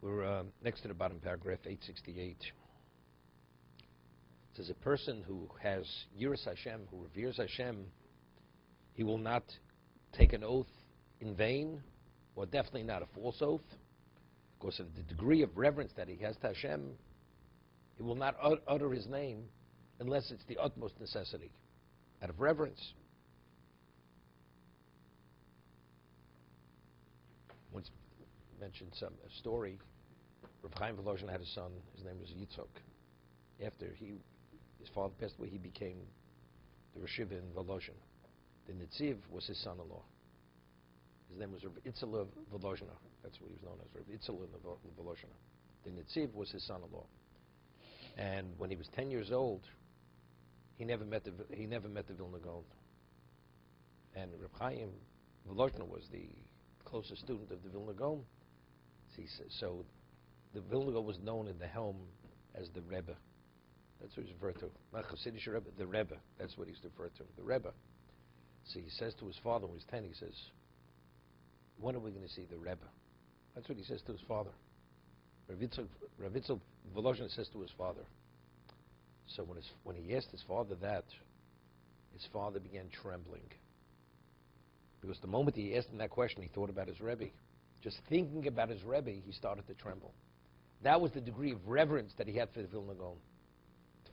We're next to the bottom paragraph, 868. It says a person who has Yiras Hashem, who reveres Hashem, he will not take an oath in vain, or definitely not a false oath, because of the degree of reverence that he has to Hashem. He will not utter his name unless it's the utmost necessity, out of reverence. Once mentioned a story. Rav Chaim Volozhin had a son. His name was Yitzchok. After his father passed away, he became the Rashiva in Volozhin. The Nitziv was his son-in-law. His name was Rav Itzela Volozhina. That's what he was known as, Rav Itzela Volozhina. The Nitziv was his son-in-law. And when he was 10 years old, he never met the Vilna Gaon. And Rav Chaim Volozhina was the closest student of the Vilna Gaon. So the Vilna Gaon was known in the Helm as the Rebbe. That's what he's referred to. Not Hasidic Rebbe, the Rebbe. That's what he's referred to, the Rebbe. So he says to his father when he's 10, he says, when are we going to see the Rebbe? That's what he says to his father. Rav Yitzchak Volozhin says to his father. So when he asked his father that, his father began trembling. Because the moment he asked him that question, he thought about his Rebbe. Just thinking about his Rebbe, he started to tremble. That was the degree of reverence that he had for the Vilna Gaon,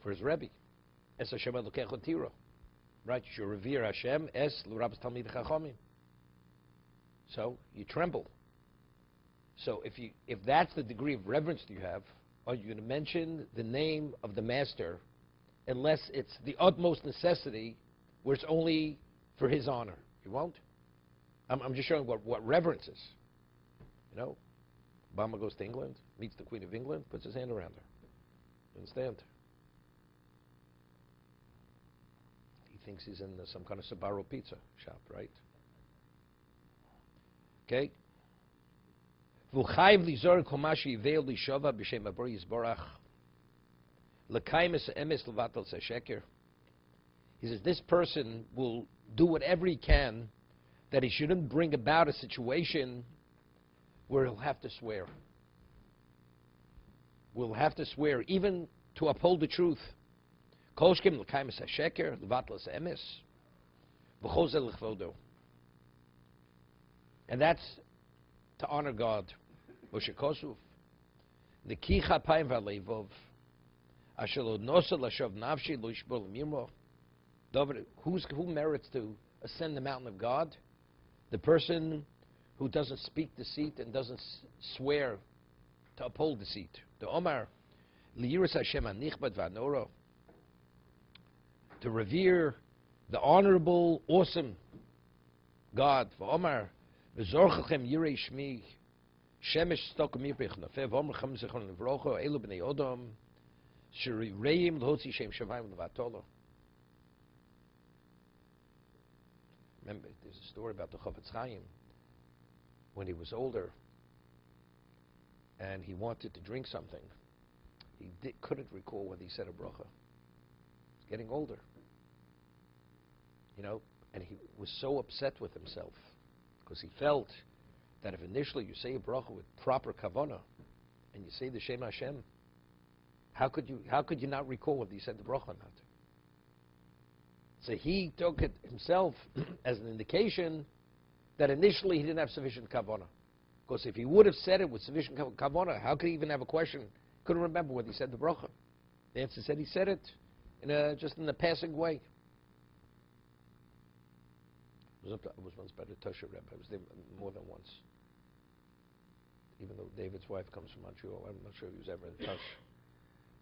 for his Rebbe. Es Hashem Elokecha Tira. Right? You should revere Hashem es l'Rabbis Talmid Chachamim. So you tremble. So if that's the degree of reverence you have, are you going to mention the name of the master unless it's the utmost necessity where it's only for his honor? You won't. I'm just showing what reverence is. You know, Obama goes to England, meets the Queen of England, puts his hand around her. You understand? He thinks he's in some kind of Sbarro pizza shop, right? Okay. He says this person will do whatever he can that he shouldn't bring about a situation where he'll have to swear. We'll have to swear, even to uphold the truth. And that's to honor God. Moshe Kosuf. Who merits to ascend the mountain of God? The person who doesn't speak deceit and doesn't swear to uphold deceit. The Omar, to revere the honorable, awesome God. For Omar, Shemesh stok mir bechnafe vom kham zikhon levrocho elu bnei odom shreim lhotzi shem shavayim levatolo. Remember, there's a story about the Chofetz Chaim when he was older and he wanted to drink something. He couldn't recall whether he said a bracha. He's getting older, you know, and he was so upset with himself because he felt that if initially you say a bracha with proper kavanah, and you say the Shem Hashem, how could you not recall whether you said the bracha or not? So he took it himself as an indication that initially he didn't have sufficient kavanah. Because if he would have said it with sufficient kavanah, how could he even have a question? Couldn't remember whether he said the bracha. The answer said he said it just in a passing way. I was once by the Tosha Rebbe. I was there more than once. Even though David's wife comes from Montreal, I'm not sure he was ever in Tosh.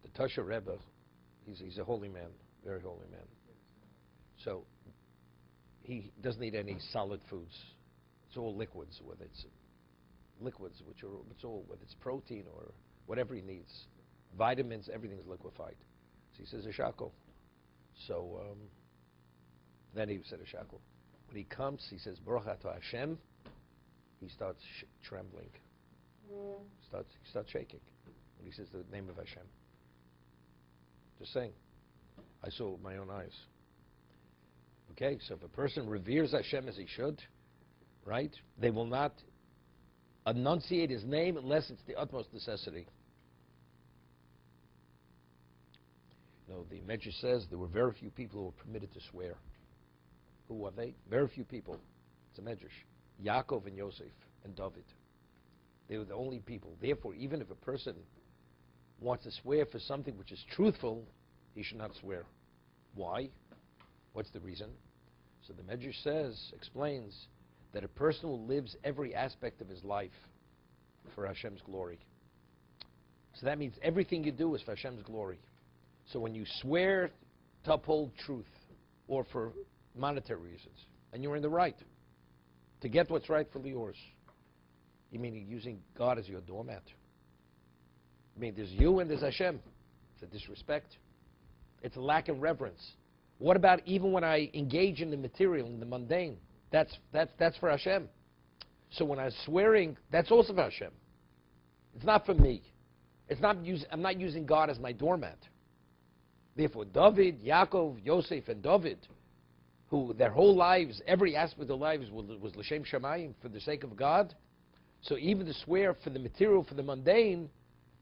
The Tosha Rebbe, he's a holy man, very holy man. So he doesn't eat any solid foods. It's all liquids, whether it's protein or whatever he needs. Vitamins, everything's liquefied. So he says a shackle. So then he said a shackle. When he comes, he says, Baruch Atah Hashem. He starts trembling. He starts shaking when he says the name of Hashem. Just saying. I saw it with my own eyes. Okay, so if a person reveres Hashem as he should, right, they will not enunciate his name unless it's the utmost necessity. No, the Medrash says there were very few people who were permitted to swear. Who are they? Very few people. It's a Medrash. Yaakov and Yosef and David. They were the only people. Therefore, even if a person wants to swear for something which is truthful, he should not swear. Why? What's the reason? So the Medrash explains that a person who lives every aspect of his life for Hashem's glory. So that means everything you do is for Hashem's glory. So when you swear to uphold truth, or for monetary reasons, and you're in the right, to get what's rightfully yours, you mean you're using God as your doormat? I mean, there's you and there's Hashem. It's a disrespect. It's a lack of reverence. What about even when I engage in the material, in the mundane? That's for Hashem. So when I'm swearing, that's also for Hashem. It's not for me. I'm not using God as my doormat. Therefore, David, Yaakov, Yosef, and David, who their whole lives, every aspect of their lives was l'shem shamayim, for the sake of God. So even to swear for the material, for the mundane,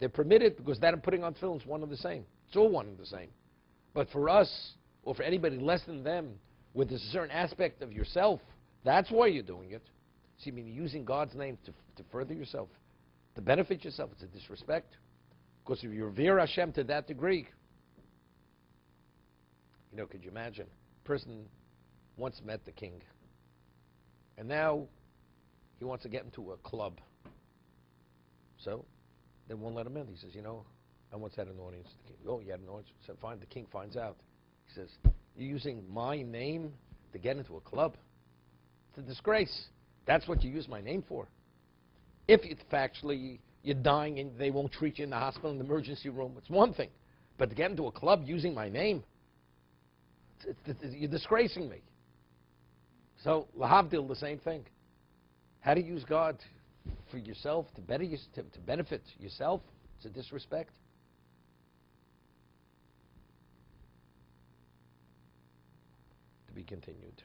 they're permitted, because that and putting on films, one and the same. It's all one and the same. But for us, or for anybody less than them, with a certain aspect of yourself, that's why you're doing it. So you mean you're using God's name to further yourself, to benefit yourself. It's a disrespect. Because if you revere Hashem to that degree, could you imagine? A person once met the king, and now he wants to get into a club. So they won't let him in. He says, I once had an audience with the king. Oh, you had an audience? So fine, the king finds out. He says, you're using my name to get into a club? It's a disgrace. That's what you use my name for. If factually you're dying and they won't treat you in the hospital, in the emergency room, it's one thing. But to get into a club using my name, you're disgracing me. So, lahavdil, the same thing. How to use God for yourself, to benefit yourself, it's a disrespect. To be continued.